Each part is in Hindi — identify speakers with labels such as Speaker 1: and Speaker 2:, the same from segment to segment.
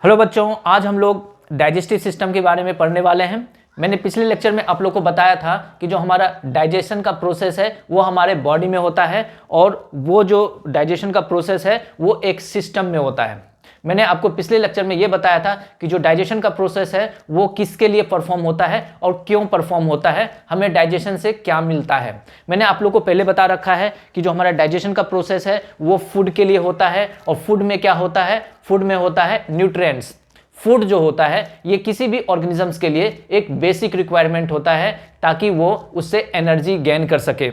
Speaker 1: हेलो बच्चों, आज हम लोग डाइजेस्टिव सिस्टम के बारे में पढ़ने वाले हैं। मैंने पिछले लेक्चर में आप लोग को बताया था कि जो हमारा डाइजेशन का प्रोसेस है वो हमारे बॉडी में होता है और वो जो डाइजेशन का प्रोसेस है वो एक सिस्टम में होता है। मैंने आपको पिछले लेक्चर में ये बताया था कि जो डाइजेशन का प्रोसेस है वो किसके लिए परफॉर्म होता है और क्यों परफॉर्म होता है, हमें डाइजेशन से क्या मिलता है। मैंने आप लोग को पहले बता रखा है कि जो हमारा डाइजेशन का प्रोसेस है वो फूड के लिए होता है और फूड में क्या होता है, फूड में होता है न्यूट्रिएंट्स। फूड जो होता है ये किसी भी ऑर्गेनिजम्स के लिए एक बेसिक रिक्वायरमेंट होता है ताकि वो उससे एनर्जी गेन कर सके।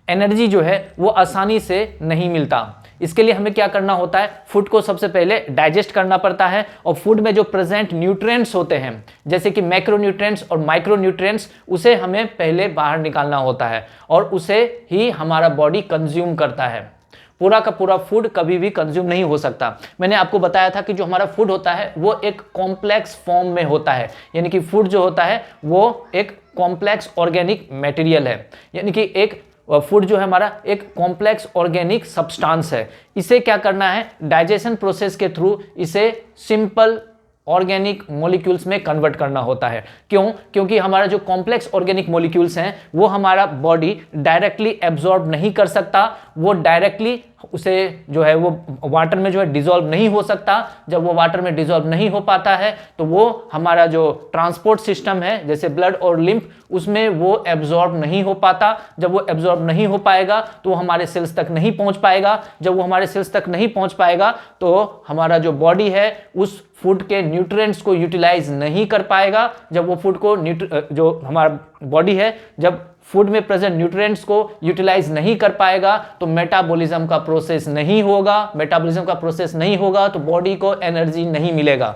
Speaker 1: एनर्जी जो है वो आसानी से नहीं मिलता, इसके लिए हमें क्या करना होता है, फूड को सबसे पहले डाइजेस्ट करना पड़ता है और फूड में जो प्रेजेंट न्यूट्रिएंट्स होते हैं जैसे कि मैक्रोन्यूट्रिएंट्स और माइक्रोन्यूट्रिएंट्स, उसे हमें पहले बाहर निकालना होता है और उसे ही हमारा बॉडी कंज्यूम करता है। पूरा का पूरा फूड कभी भी कंज्यूम नहीं हो सकता। मैंने आपको बताया था कि जो हमारा फूड होता है वो एक कॉम्प्लेक्स फॉर्म में होता है, यानी कि फूड जो होता है वो एक कॉम्प्लेक्स ऑर्गेनिक मटेरियल है, यानी कि एक फूड जो है हमारा एक कॉम्प्लेक्स ऑर्गेनिक सब्सटेंस है। इसे क्या करना है, डाइजेशन प्रोसेस के थ्रू इसे सिंपल ऑर्गेनिक मॉलिक्यूल्स में कन्वर्ट करना होता है। क्यों? क्योंकि हमारा जो कॉम्प्लेक्स ऑर्गेनिक मॉलिक्यूल्स हैं वो हमारा बॉडी डायरेक्टली एब्जॉर्ब नहीं कर सकता, वो डायरेक्टली उसे जो है वो वाटर में जो है डिसॉल्व नहीं हो सकता। जब वो वाटर में डिसॉल्व नहीं हो पाता है तो वो हमारा जो ट्रांसपोर्ट सिस्टम है जैसे ब्लड और लिम्फ, उसमें वो एब्जॉर्ब नहीं हो पाता। जब वो एब्जॉर्ब नहीं हो पाएगा तो वो हमारे सेल्स तक नहीं पहुंच पाएगा। जब वो हमारे सेल्स तक नहीं पहुंच पाएगा तो हमारा जो बॉडी है उस फूड के न्यूट्रिएंट्स को यूटिलाइज नहीं कर पाएगा। जब वो फूड को जो हमारा बॉडी है जब फूड में प्रेजेंट न्यूट्रिएंट्स को यूटिलाइज नहीं कर पाएगा तो मेटाबॉलिज्म का प्रोसेस नहीं होगा। मेटाबॉलिज्म का प्रोसेस नहीं होगा तो बॉडी को एनर्जी नहीं मिलेगा।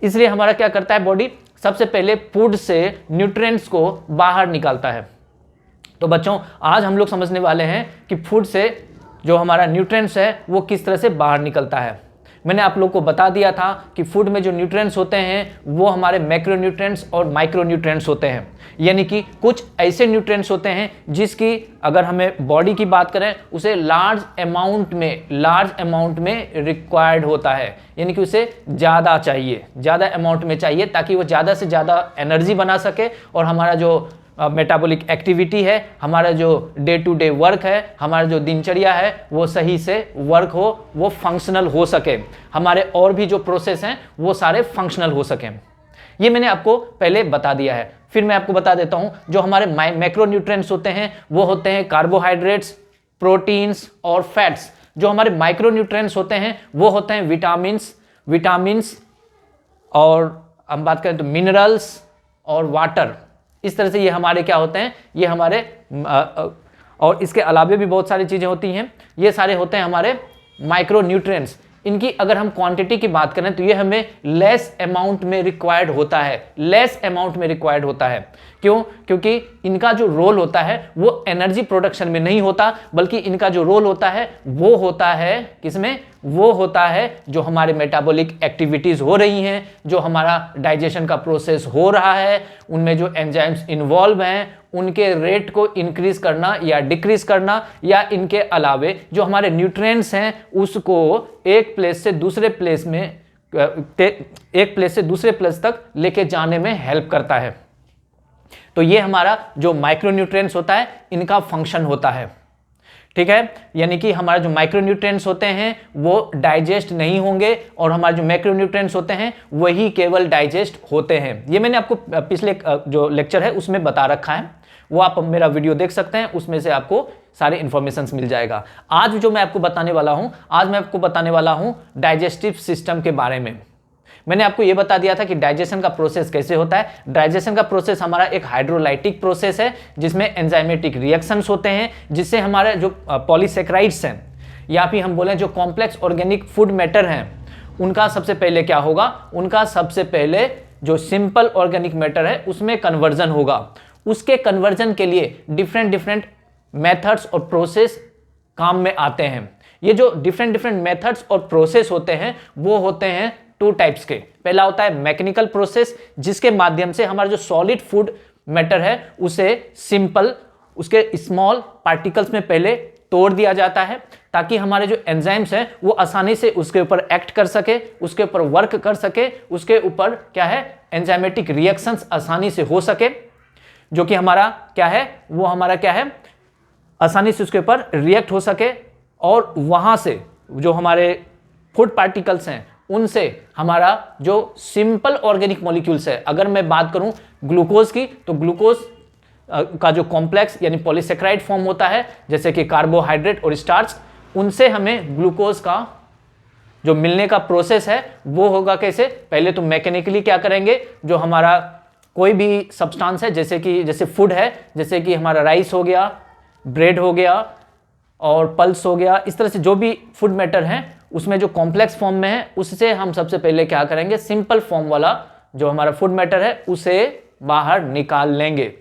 Speaker 1: इसलिए हमारा क्या करता है, बॉडी सबसे पहले फूड से न्यूट्रिएंट्स को बाहर निकालता है। तो बच्चों, आज हम लोग समझने वाले हैं कि फूड से जो हमारा न्यूट्रिएंट्स है वो किस तरह से बाहर निकलता है। मैंने आप लोग को बता दिया था कि फूड में जो न्यूट्रिएंट्स होते हैं वो हमारे मैक्रोन्यूट्रिएंट्स और माइक्रोन्यूट्रिएंट्स होते हैं, यानी कि कुछ ऐसे न्यूट्रिएंट्स होते हैं जिसकी अगर हमें बॉडी की बात करें उसे लार्ज अमाउंट में रिक्वायर्ड होता है, यानी कि उसे ज़्यादा अमाउंट में चाहिए ताकि वो ज़्यादा से ज़्यादा एनर्जी बना सके और हमारा जो मेटाबॉलिक एक्टिविटी है, हमारा जो डे टू डे वर्क है, हमारा जो दिनचर्या है वो सही से वर्क हो, वो फंक्शनल हो सके, हमारे और भी जो प्रोसेस हैं वो सारे फंक्शनल हो सकें। ये मैंने आपको पहले बता दिया है। फिर मैं आपको बता देता हूं, जो हमारे मैक्रोन्यूट्रिएंट्स होते हैं वो होते हैं कार्बोहाइड्रेट्स, प्रोटीन्स और फैट्स। जो हमारे माइक्रोन्यूट्रिएंट्स होते हैं वो होते हैं विटामिन्स और हम बात करें तो मिनरल्स और वाटर। इस तरह से ये हमारे क्या होते हैं, ये हमारे और इसके अलावा भी बहुत सारी चीज़ें होती हैं, ये सारे होते हैं हमारे माइक्रोन्यूट्रिएंट्स। इनकी अगर हम क्वांटिटी की बात करें तो ये हमें लेस अमाउंट में रिक्वायर्ड होता है। क्यों? क्योंकि इनका जो रोल होता है वो एनर्जी प्रोडक्शन में नहीं होता, बल्कि इनका जो रोल होता है वो होता है किसमें, वो होता है जो हमारे मेटाबॉलिक एक्टिविटीज हो रही हैं, जो हमारा डाइजेशन का प्रोसेस हो रहा है, उनमें जो एंजाइम्स इन्वॉल्व हैं उनके रेट को इंक्रीज करना या डिक्रीज करना, या इनके अलावे जो हमारे न्यूट्रिएंट्स हैं उसको एक प्लेस से दूसरे प्लेस तक लेके जाने में हेल्प करता है। तो ये हमारा जो माइक्रोन्यूट्रिएंट्स होता है इनका फंक्शन होता है, ठीक है। यानी कि हमारे जो माइक्रोन्यूट्रिएंट्स होते हैं वो डाइजेस्ट नहीं होंगे और हमारे जो मैक्रोन्यूट्रिएंट्स होते हैं वही केवल डाइजेस्ट होते हैं। ये मैंने आपको पिछले जो लेक्चर है उसमें बता रखा है, वो आप मेरा वीडियो देख सकते हैं, उसमें से आपको सारे इंफॉर्मेशंस मिल जाएगा। आज जो मैं आपको बताने वाला हूं डाइजेस्टिव सिस्टम के बारे में। मैंने आपको यह बता दिया था कि डाइजेशन का प्रोसेस कैसे होता है। डाइजेशन का प्रोसेस हमारा एक हाइड्रोलाइटिक प्रोसेस है जिसमें एंजाइमेटिक रिएक्शंस होते हैं, जिससे हमारे जो पॉलीसेक्राइड्स हैं या फिर हम बोलें जो कॉम्प्लेक्स ऑर्गेनिक फूड मैटर हैं उनका सबसे पहले क्या होगा, उनका सबसे पहले जो सिंपल ऑर्गेनिक मैटर है उसमें कन्वर्जन होगा। उसके कन्वर्जन के लिए डिफरेंट मेथड्स और प्रोसेस काम में आते हैं। ये जो डिफरेंट मेथड्स और प्रोसेस होते हैं वो होते हैं 2 टाइप्स के। पहला होता है मैकेनिकल प्रोसेस, जिसके माध्यम से हमारा जो सॉलिड फूड मैटर है उसे सिंपल उसके स्मॉल पार्टिकल्स में पहले तोड़ दिया जाता है, ताकि हमारे जो एंजाइम्स हैं वो आसानी से उसके ऊपर एक्ट कर सके, उसके ऊपर वर्क कर सके, उसके ऊपर क्या है एंजाइमेटिक रिएक्शंस आसानी से हो सके, जो कि हमारा क्या है वो हमारा क्या है आसानी से उसके ऊपर रिएक्ट हो सके, और वहां से जो हमारे फूड पार्टिकल्स हैं उनसे हमारा जो सिंपल ऑर्गेनिक मॉलिक्यूल्स है, अगर मैं बात करूं ग्लूकोज की, तो ग्लूकोज का जो कॉम्प्लेक्स यानी पॉलीसेक्राइड फॉर्म होता है जैसे कि कार्बोहाइड्रेट और स्टार्च, उनसे हमें ग्लूकोज का जो मिलने का प्रोसेस है वो होगा कैसे, पहले तो मैकेनिकली क्या करेंगे, जो हमारा कोई भी सब्सटेंस है जैसे फूड है, जैसे कि हमारा राइस हो गया, ब्रेड हो गया और पल्स हो गया, इस तरह से जो भी फूड मैटर है उसमें जो कॉम्प्लेक्स फॉर्म में है उससे हम सबसे पहले क्या करेंगे, सिंपल फॉर्म वाला जो हमारा फूड मैटर है उसे बाहर निकाल लेंगे।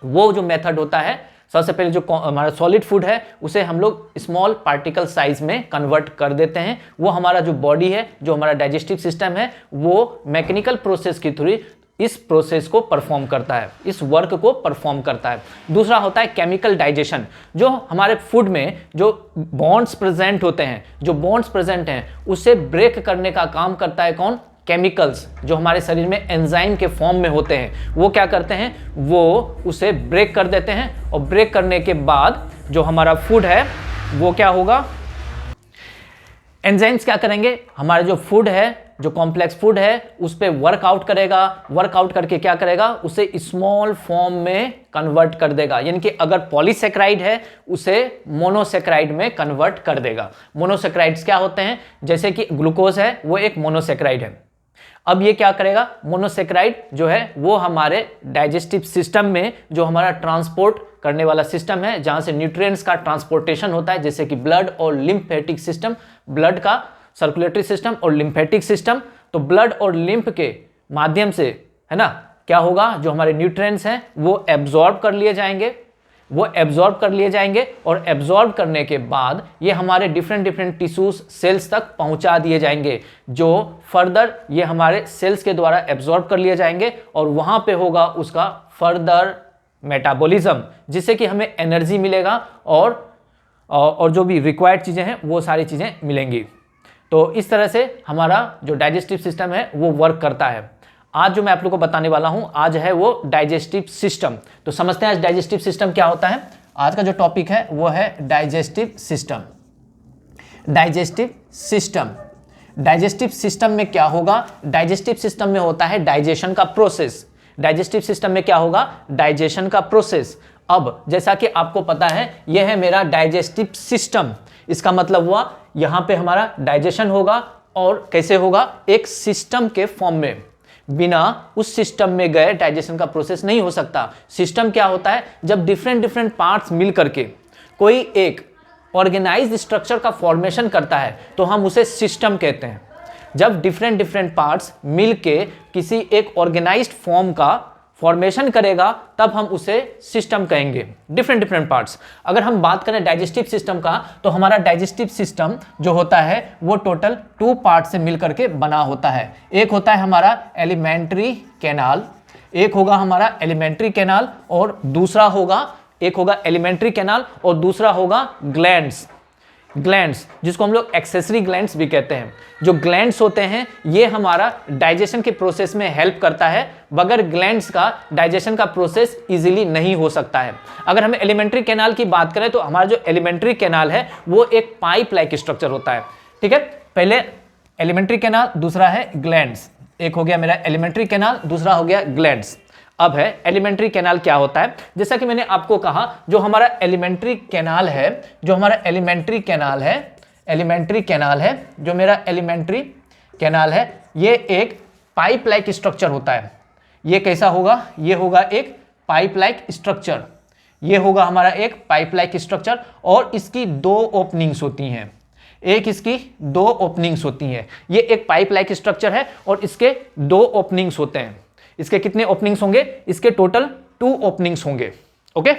Speaker 1: वो जो मेथड होता है, सबसे पहले जो हमारा सॉलिड फूड है उसे हम लोग स्मॉल पार्टिकल साइज में कन्वर्ट कर देते हैं। वो हमारा जो बॉडी है, जो हमारा डाइजेस्टिव सिस्टम है, वो मैकेनिकल प्रोसेस के थ्रू इस प्रोसेस को परफॉर्म करता है, इस वर्क को परफॉर्म करता है। दूसरा होता है केमिकल डाइजेशन, जो हमारे फूड में जो बॉन्ड्स प्रेजेंट होते हैं, जो बॉन्ड्स प्रेजेंट हैं उसे ब्रेक करने का काम करता है कौन, केमिकल्स, जो हमारे शरीर में एंजाइम के फॉर्म में होते हैं। वो क्या करते हैं, वो उसे ब्रेक कर देते हैं, और ब्रेक करने के बाद जो हमारा फूड है वो क्या होगा, एंजाइम्स क्या करेंगे, हमारा जो फूड है, जो कॉम्प्लेक्स फूड है उस पर वर्कआउट करेगा, वर्कआउट करके क्या करेगा, उसे स्मॉल फॉर्म में कन्वर्ट कर देगा। यानी कि अगर पॉलीसेक्राइड है उसे मोनोसेक्राइड में कन्वर्ट कर देगा। मोनोसेक्राइड्स क्या होते हैं, जैसे कि ग्लूकोज है वो एक मोनोसेक्राइड है। अब ये क्या करेगा, मोनोसेक्राइड जो है वो हमारे डाइजेस्टिव सिस्टम में जो हमारा ट्रांसपोर्ट करने वाला सिस्टम है, जहां से न्यूट्रिएंट्स का ट्रांसपोर्टेशन होता है, जैसे कि ब्लड और लिम्फेटिक सिस्टम, ब्लड का सर्कुलेटरी सिस्टम और लिम्फेटिक सिस्टम, तो ब्लड और लिम्फ के माध्यम से है ना क्या होगा, जो हमारे न्यूट्रिएंट्स हैं वो एब्जॉर्ब कर लिए जाएंगे, वो एब्जॉर्ब कर लिए जाएंगे, और एब्जॉर्ब करने के बाद ये हमारे डिफरेंट टिश्यूज सेल्स तक पहुंचा दिए जाएंगे, जो फर्दर ये हमारे सेल्स के द्वारा एब्जॉर्ब कर लिए जाएंगे, और वहां पे होगा उसका फर्दर मेटाबॉलिज्म, जिससे कि हमें एनर्जी मिलेगा और जो भी रिक्वायर्ड चीजें हैं वो सारी चीजें मिलेंगी। तो इस तरह से हमारा जो डाइजेस्टिव सिस्टम है वो वर्क करता है। आज जो मैं आप लोग को बताने वाला हूं आज है वो डाइजेस्टिव सिस्टम। तो समझते हैं आज डाइजेस्टिव सिस्टम क्या होता है। आज का जो टॉपिक है वो है digestive system. Digestive system, digestive system में क्या होगा, डाइजेस्टिव सिस्टम में होता है डाइजेशन का प्रोसेस। डाइजेस्टिव सिस्टम में क्या होगा, डाइजेशन का प्रोसेस। अब जैसा कि आपको पता है यह है मेरा डाइजेस्टिव सिस्टम, इसका मतलब हुआ यहां पे हमारा डाइजेशन होगा, और कैसे होगा, एक सिस्टम के फॉर्म में। बिना उस सिस्टम में गए डाइजेशन का प्रोसेस नहीं हो सकता। सिस्टम क्या होता है, जब डिफरेंट पार्ट्स मिल करके कोई एक ऑर्गेनाइज्ड स्ट्रक्चर का फॉर्मेशन करता है तो हम उसे सिस्टम कहते हैं। जब डिफरेंट पार्ट्स मिलके किसी एक ऑर्गेनाइज्ड फॉर्म का फॉर्मेशन करेगा तब हम उसे सिस्टम कहेंगे, डिफरेंट पार्ट्स। अगर हम बात करें डाइजेस्टिव सिस्टम का, तो हमारा डाइजेस्टिव सिस्टम जो होता है वो टोटल 2 पार्ट से मिलकर के बना होता है। एक होता है हमारा एलिमेंट्री कैनाल, एक होगा हमारा एलिमेंट्री कैनाल, और दूसरा होगा एक होगा एलिमेंट्री कैनाल और दूसरा होगा ग्लैंड्स। ग्लैंड्स जिसको हम लोग एक्सेसरी ग्लैंड्स भी कहते हैं। जो ग्लैंड्स होते हैं ये हमारा डाइजेशन के प्रोसेस में हेल्प करता है। बगैर ग्लैंड्स का डाइजेशन का प्रोसेस इजीली नहीं हो सकता है। अगर हम एलिमेंट्री कैनाल की बात करें तो हमारा जो एलिमेंट्री कैनाल है वो एक पाइप लाइक स्ट्रक्चर होता है। ठीक है, पहले एलिमेंट्री कैनाल, दूसरा है ग्लैंड्स। एक हो गया मेरा एलिमेंट्री कैनाल, दूसरा हो गया ग्लैंड्स। अब है एलिमेंट्री कैनाल क्या होता है। जैसा कि मैंने आपको कहा जो हमारा एलिमेंट्री कैनाल है, जो हमारा एलिमेंट्री कैनाल है, एलिमेंट्री कैनाल है, जो मेरा एलिमेंट्री कैनाल है, ये एक पाइप लाइक स्ट्रक्चर होता है। ये कैसा होगा, ये होगा एक पाइप लाइक स्ट्रक्चर। ये होगा हमारा एक पाइप लाइक स्ट्रक्चर, और इसकी 2 ओपनिंग्स होती हैं। एक इसकी 2 ओपनिंग्स होती हैं। ये एक पाइप लाइक स्ट्रक्चर है और इसके 2 ओपनिंग्स होते हैं। इसके कितने ओपनिंग्स होंगे, इसके टोटल 2 ओपनिंग्स होंगे। ओके,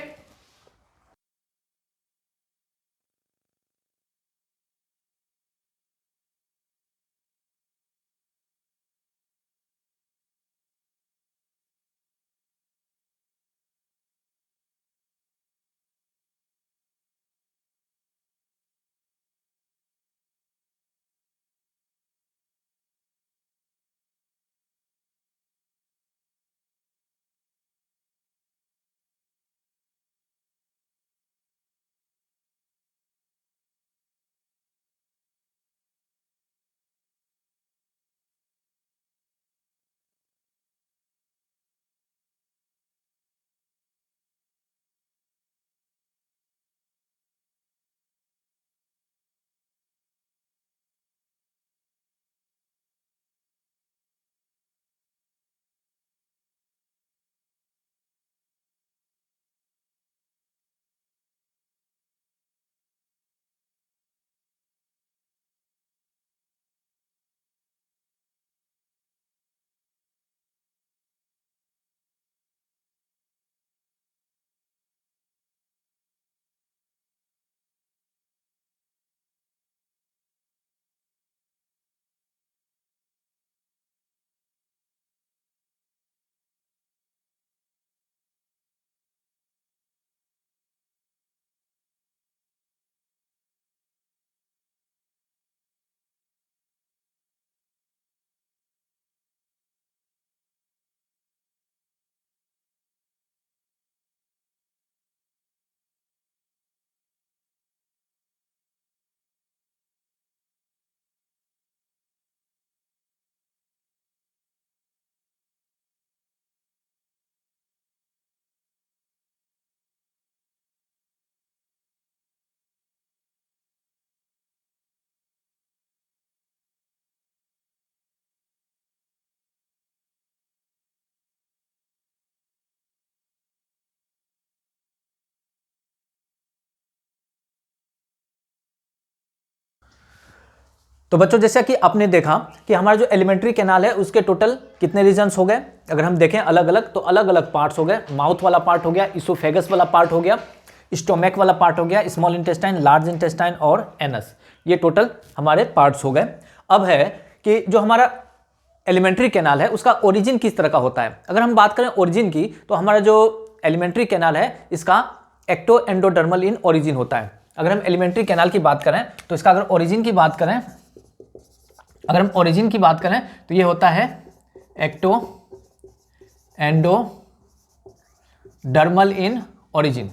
Speaker 1: तो बच्चों जैसा कि आपने देखा कि हमारा जो एलिमेंट्री कैनाल है उसके टोटल कितने रीजन्स हो गए, अगर हम देखें अलग अलग तो अलग अलग पार्ट्स हो गए। माउथ वाला पार्ट हो गया, इसोफेगस वाला पार्ट हो गया, स्टोमैक वाला पार्ट हो गया, स्मॉल इंटेस्टाइन, लार्ज इंटेस्टाइन और एनस, ये टोटल हमारे पार्ट्स हो गए। अब है कि जो हमारा एलिमेंट्री कैनाल है उसका ओरिजिन किस तरह का होता है। अगर हम बात करें ओरिजिन की तो हमारा जो एलिमेंट्री कैनाल है इसका एक्टो एंडोडर्मल इन ओरिजिन होता है। अगर हम एलिमेंट्री कैनाल की बात करें तो इसका अगर ओरिजिन की बात करें, अगर हम ओरिजिन की बात करें तो ये होता है एक्टो एंडोडर्मल इन ओरिजिन,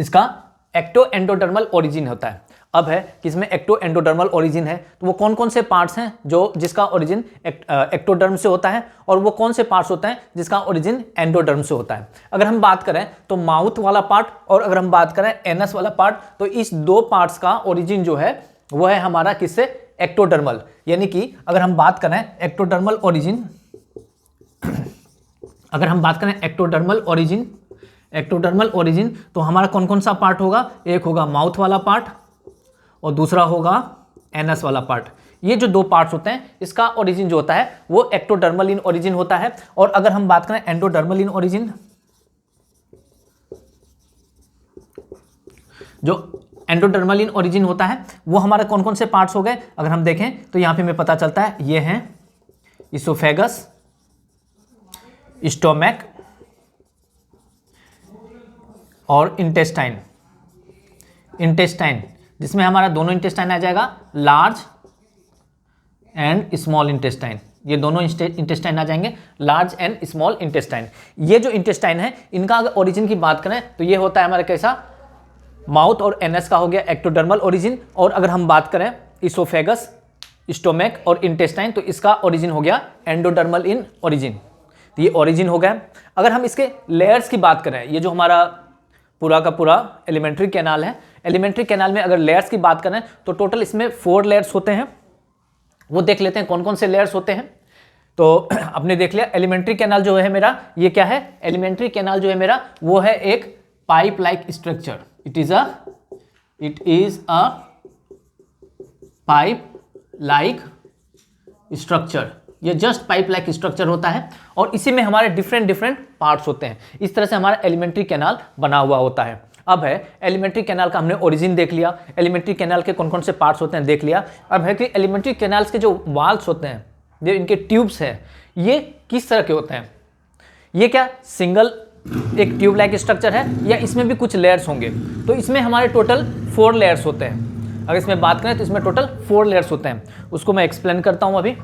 Speaker 1: इसका एक्टो एंडोडर्मल ओरिजिन होता है। अब है कि इसमें एक्टो एंडोडर्मल ओरिजिन है तो वो कौन कौन से पार्ट्स हैं जो जिसका ओरिजिन एक्टोडर्म से होता है और वो कौन से पार्ट्स होते हैं जिसका ओरिजिन एंडोडर्म से होता है। अगर हम बात करें तो माउथ वाला पार्ट और अगर हम बात करें एनस वाला पार्ट, तो इस दो पार्ट्स का ओरिजिन जो है वो है हमारा किससे, एक्टोडर्मल। यानी कि अगर हम बात करें एक्टोडर्मल ओरिजिन, अगर हम बात करें एक्टोडर्मल ओरिजिन तो हमारा कौन कौन सा पार्ट होगा, एक होगा माउथ वाला पार्ट और दूसरा होगा एनस वाला पार्ट। ये जो दो पार्ट्स होते हैं इसका ओरिजिन जो होता है वो एक्टोडर्मल इन ओरिजिन होता है। और अगर हम बात करें एंडोडर्मल इन ओरिजिन, जो एंडोडर्मल इन ओरिजिन होता है वो हमारे कौन कौन से पार्ट्स हो गए, अगर हम देखें तो यहां पे हमें पता चलता है ये हैं इसोफेगस, स्टोमैक और इंटेस्टाइन, जिसमें हमारा दोनों इंटेस्टाइन आ जाएगा, लार्ज एंड स्मॉल इंटेस्टाइन। ये दोनों इंटेस्टाइन आ जाएंगे, लार्ज एंड स्मॉल इंटेस्टाइन। ये जो इंटेस्टाइन है इनका अगर ओरिजिन की बात करें तो ये होता है हमारा कैसा, माउथ और एनस का हो गया एक्टोडर्मल ओरिजिन। और अगर हम बात करें इसोफेगस, स्टोमैक और इंटेस्टाइन तो इसका ओरिजिन हो गया एंडोडर्मल इन ओरिजिन। तो ये ओरिजिन हो गया। अगर हम इसके लेयर्स की बात करें, ये जो हमारा पूरा का पूरा एलिमेंट्री कैनाल है, एलिमेंट्री कैनाल में अगर लेयर्स की बात करें तो टोटल इसमें 4 लेयर्स होते हैं। वो देख लेते हैं कौन कौन से लेयर्स होते हैं। तो आपने देख लिया एलिमेंट्री कैनाल जो है मेरा, ये क्या है, एलिमेंट्री कैनाल जो है मेरा वो है एक pipe like structure. It is a pipe like structure. ये जस्ट पाइप लाइक स्ट्रक्चर होता है और इसी में हमारे डिफरेंट पार्ट्स होते हैं। इस तरह से हमारा एलिमेंट्री कैनाल बना हुआ होता है। अब है एलिमेंट्री कैनाल का हमने ओरिजिन देख लिया, एलिमेंट्री कैनाल के कौन कौन से पार्ट्स होते हैं देख लिया। अब है कि एलिमेंट्री कैनाल्स के जो वाल्स होते हैं, जो इनके ट्यूब्स हैं, ये किस तरह के होते हैं। ये क्या सिंगल एक ट्यूब लाइक स्ट्रक्चर है या इसमें भी कुछ लेयर्स होंगे। तो इसमें हमारे टोटल 4 लेयर्स होते हैं। अगर इसमें बात करें तो इसमें टोटल 4 लेयर्स होते हैं। उसको मैं एक्सप्लेन करता हूं अभी।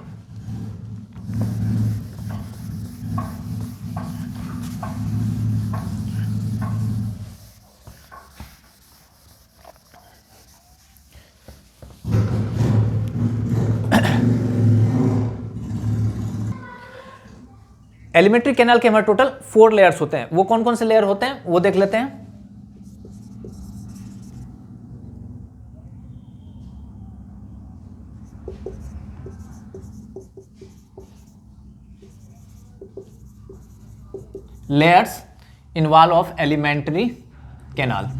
Speaker 1: एलिमेंट्री कैनाल के हमारे टोटल 4 लेयर्स होते हैं। वो कौन कौन से लेयर होते हैं वो देख लेते हैं। Layers involve of alimentary canal,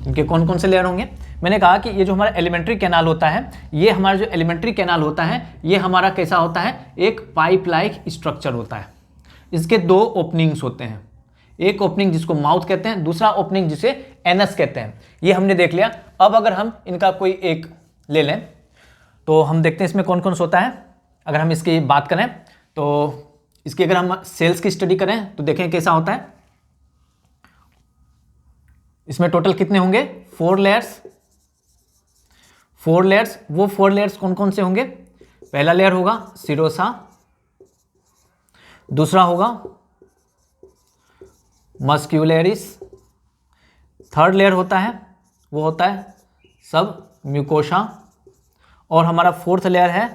Speaker 1: इनके कौन कौन से लेयर होंगे। मैंने कहा कि ये जो हमारा एलिमेंट्री कैनाल होता है, ये हमारा जो एलिमेंट्री कैनाल होता है ये हमारा कैसा होता है, एक पाइप लाइक स्ट्रक्चर होता है। इसके 2 ओपनिंग्स होते हैं, एक ओपनिंग जिसको माउथ कहते हैं, दूसरा ओपनिंग जिसे एनस कहते हैं। ये हमने देख लिया। अब अगर हम इनका कोई एक ले लें तो हम देखते हैं इसमें कौन कौन सा होता है। अगर हम इसकी बात करें तो इसकी अगर हम सेल्स की स्टडी करें तो देखें कैसा होता है। इसमें टोटल कितने होंगे, 4 लेयर्स। 4 लेयर्स, वो 4 लेयर्स कौन कौन से होंगे। पहला लेयर होगा सिरोसा, दूसरा होगा मस्क्यूलरिस, थर्ड लेयर होता है वो होता है सब म्यूकोसा और हमारा 4th लेयर है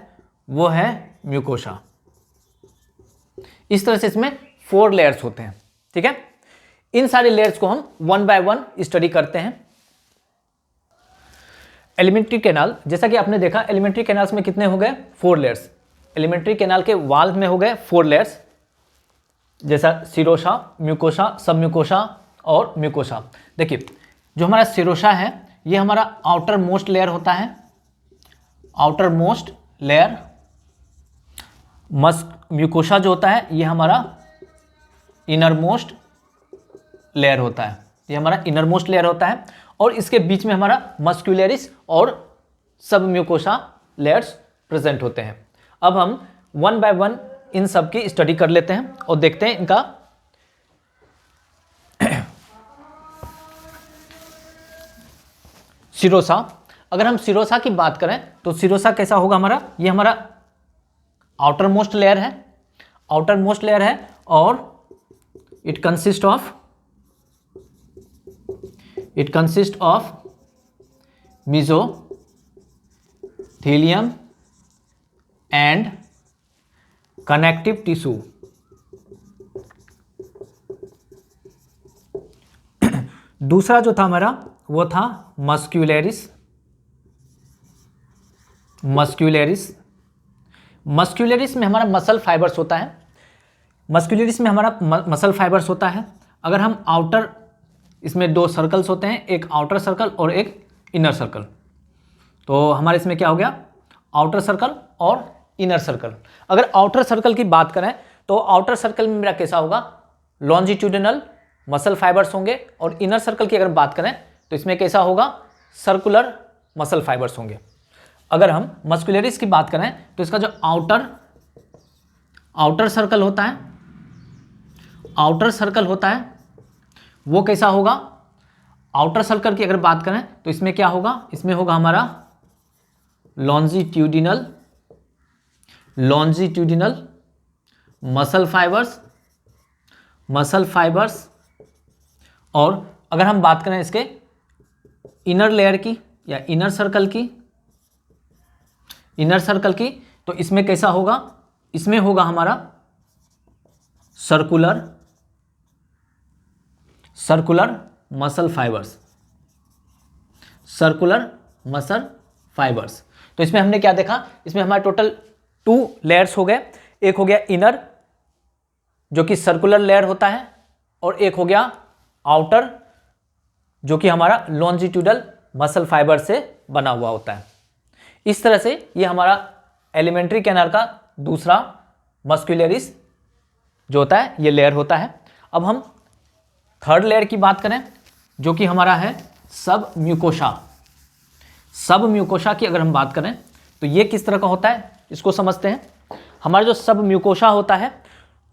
Speaker 1: वो है म्यूकोसा। इस तरह से इसमें 4 लेयर्स होते हैं। ठीक है, इन सारे लेयर्स को हम 1 बाय 1 स्टडी करते हैं। एलिमेंट्री कैनाल, जैसा कि आपने देखा एलिमेंट्री कैनाल्स में कितने हो गए, 4 लेयर्स। एलिमेंट्री कैनाल के वाल में हो गए 4 लेयर्स, जैसा सिरोसा, म्यूकोसा, सब म्यूकोसा और म्यूकोसा। देखिए जो हमारा सिरोसा है ये हमारा आउटर मोस्ट लेयर होता है, आउटर मोस्ट लेयर, म्यूकोसा जो होता है ये हमारा इनर मोस्ट लेयर होता है, ये हमारा इनर मोस्ट लेयर होता है, और इसके बीच में हमारा मस्कुलरिस और सब म्यूकोसा लेयर्स प्रेजेंट होते हैं। अब हम वन बाय वन इन सब की स्टडी कर लेते हैं और देखते हैं इनका सिरोसा। अगर हम सिरोसा की बात करें तो सिरोसा कैसा होगा हमारा, ये हमारा आउटर मोस्ट लेयर है, आउटर मोस्ट लेयर है, और it consist of mesothelium and connective tissue. दूसरा जो था हमारा वो था मस्कुलरिस। मस्कुलरिस में हमारा मसल फाइबर्स होता है, मस्कुलरिस में हमारा मसल फाइबर्स होता है। अगर हम आउटर, इसमें दो सर्कल्स होते हैं, एक आउटर सर्कल और एक इनर सर्कल, तो हमारे इसमें क्या हो गया, आउटर सर्कल और इनर सर्कल। अगर आउटर सर्कल की बात करें तो आउटर सर्कल में मेरा कैसा होगा, लॉन्जिट्यूडिनल मसल फाइबर्स होंगे, और इनर सर्कल की अगर बात करें तो इसमें कैसा होगा, सर्कुलर मसल फाइबर्स होंगे। अगर हम मस्कुलरिस की बात करें तो इसका जो आउटर सर्कल होता है, आउटर सर्कल होता है वो कैसा होगा, आउटर सर्कल की अगर बात करें तो इसमें क्या होगा, इसमें होगा हमारा लॉन्जिट्यूडिनल मसल फाइबर्स। और अगर हम बात करें इसके इनर लेयर की या इनर सर्कल की तो इसमें कैसा होगा, इसमें होगा हमारा सर्कुलर मसल फाइबर्स। तो इसमें हमने क्या देखा, इसमें हमारे टोटल 2 लेयर्स हो गए। एक हो गया इनर जो कि सर्कुलर लेयर होता है, और एक हो गया आउटर जो कि हमारा लॉन्जिट्यूडल मसल फाइबर से बना हुआ होता है। इस तरह से ये हमारा एलिमेंट्री कैनाल का दूसरा मस्कुलरिस जो होता है ये लेयर होता है। अब हम थर्ड लेयर की बात करें जो कि हमारा है सब म्यूकोसा की अगर हम बात करें तो ये किस तरह का होता है इसको समझते हैं। हमारा जो सब म्यूकोसा होता है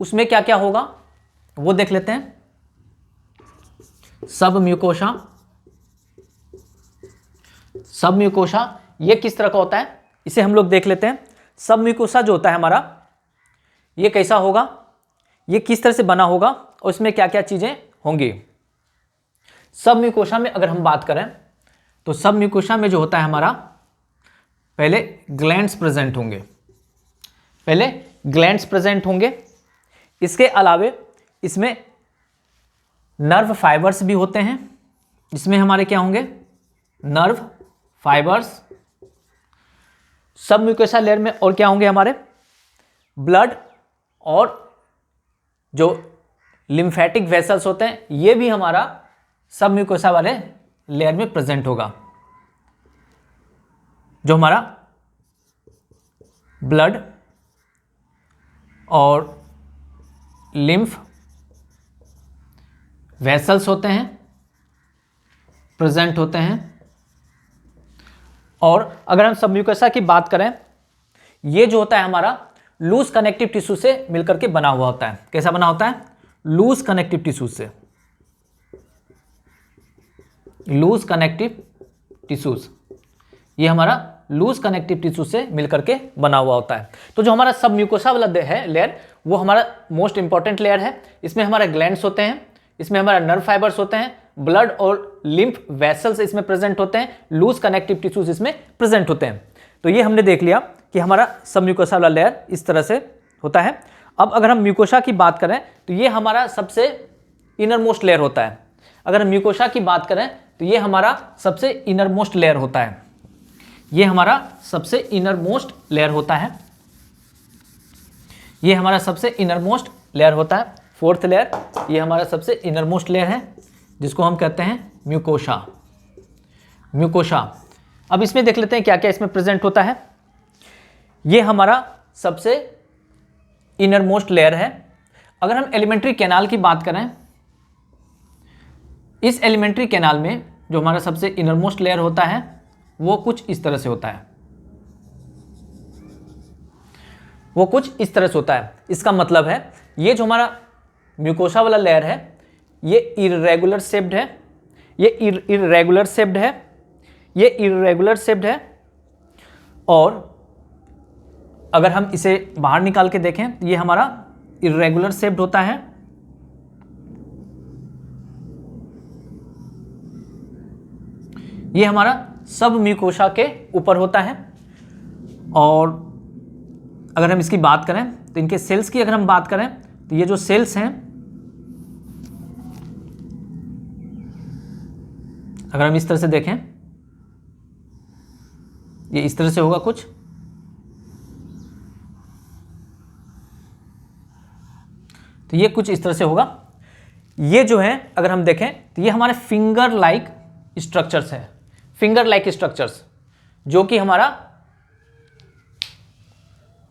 Speaker 1: उसमें क्या क्या होगा वो देख लेते हैं। सब म्यूकोसा ये किस तरह का होता है इसे हम लोग देख लेते हैं। सब म्यूकोसा जो होता है हमारा ये कैसा होगा, ये किस तरह से बना होगा और इसमें क्या क्या चीजें होंगी। सब म्यूकोसा में अगर हम बात करें तो सब म्यूकोसा में जो होता है हमारा पहले ग्लैंड्स प्रेजेंट होंगे, इसके अलावे इसमें नर्व फाइबर्स भी होते हैं। इसमें हमारे क्या होंगे, नर्व फाइबर्स। सब म्यूकोसा लेयर में और क्या होंगे हमारे, ब्लड और जो लिम्फेटिक वेसल्स होते हैं ये भी हमारा सब म्यूकोसा वाले लेयर में प्रेजेंट होगा। जो हमारा ब्लड और लिम्फ वेसल्स होते हैं, प्रेजेंट होते हैं। और अगर हम सब म्यूकोसा की बात करें ये जो होता है हमारा लूज कनेक्टिव टिश्यू से मिलकर के बना हुआ होता है। कैसा बना होता है, लूज कनेक्टिव टिश्यू से, लूज कनेक्टिव टिश्यूज, ये हमारा लूज कनेक्टिव टिश्यू से मिलकर के बना हुआ होता है। तो जो हमारा सब म्यूकोसा वाला है लेयर वो हमारा मोस्ट इंपॉर्टेंट लेयर है। इसमें हमारे ग्लैंड्स होते हैं, इसमें हमारा नर्व फाइबर्स होते हैं, ब्लड और लिम्फ वेसल्स इसमें प्रेजेंट होते हैं, लूज कनेक्टिव टिश्यूज इसमें प्रेजेंट होते हैं। तो ये हमने देख लिया कि हमारा सब म्यूकोसा वाला लेयर इस तरह से होता है। अब अगर हम म्यूकोसा की बात करें तो ये हमारा सबसे इनर मोस्ट लेयर होता है। अगर हम म्यूकोसा की बात करें तो ये हमारा सबसे इनर मोस्ट लेयर होता है, ये हमारा सबसे इनर मोस्ट लेयर होता है, ये हमारा सबसे इनर मोस्ट लेयर होता है। फोर्थ लेयर ये हमारा सबसे इनर मोस्ट लेयर है जिसको हम कहते हैं म्यूकोसा। अब इसमें देख लेते हैं क्या क्या इसमें प्रेजेंट होता है। ये हमारा सबसे इनर मोस्ट लेयर है। अगर हम एलिमेंट्री कैनाल की बात करें, इस एलिमेंट्री कैनाल में जो हमारा सबसे इनर मोस्ट लेयर होता है वो कुछ इस तरह से होता है, वो कुछ इस तरह से होता है। इसका मतलब है ये जो हमारा म्यूकोसा वाला लेयर है ये इर्रेगुलर शेप्ड है, ये इर्रेगुलर शेप्ड है, ये इर्रेगुलर शेप्ड है। और अगर हम इसे बाहर निकाल के देखें तो ये हमारा इर्रेगुलर शेप्ड होता है। ये हमारा सब म्यूकोसा के ऊपर होता है। और अगर हम इसकी बात करें तो इनके सेल्स की अगर हम बात करें तो ये जो सेल्स हैं, अगर हम इस तरह से देखें, ये इस तरह से होगा कुछ। तो ये कुछ इस तरह से होगा। ये जो है अगर हम देखें तो ये हमारे फिंगर लाइक स्ट्रक्चर्स हैं, फिंगर लाइक स्ट्रक्चर्स, जो कि हमारा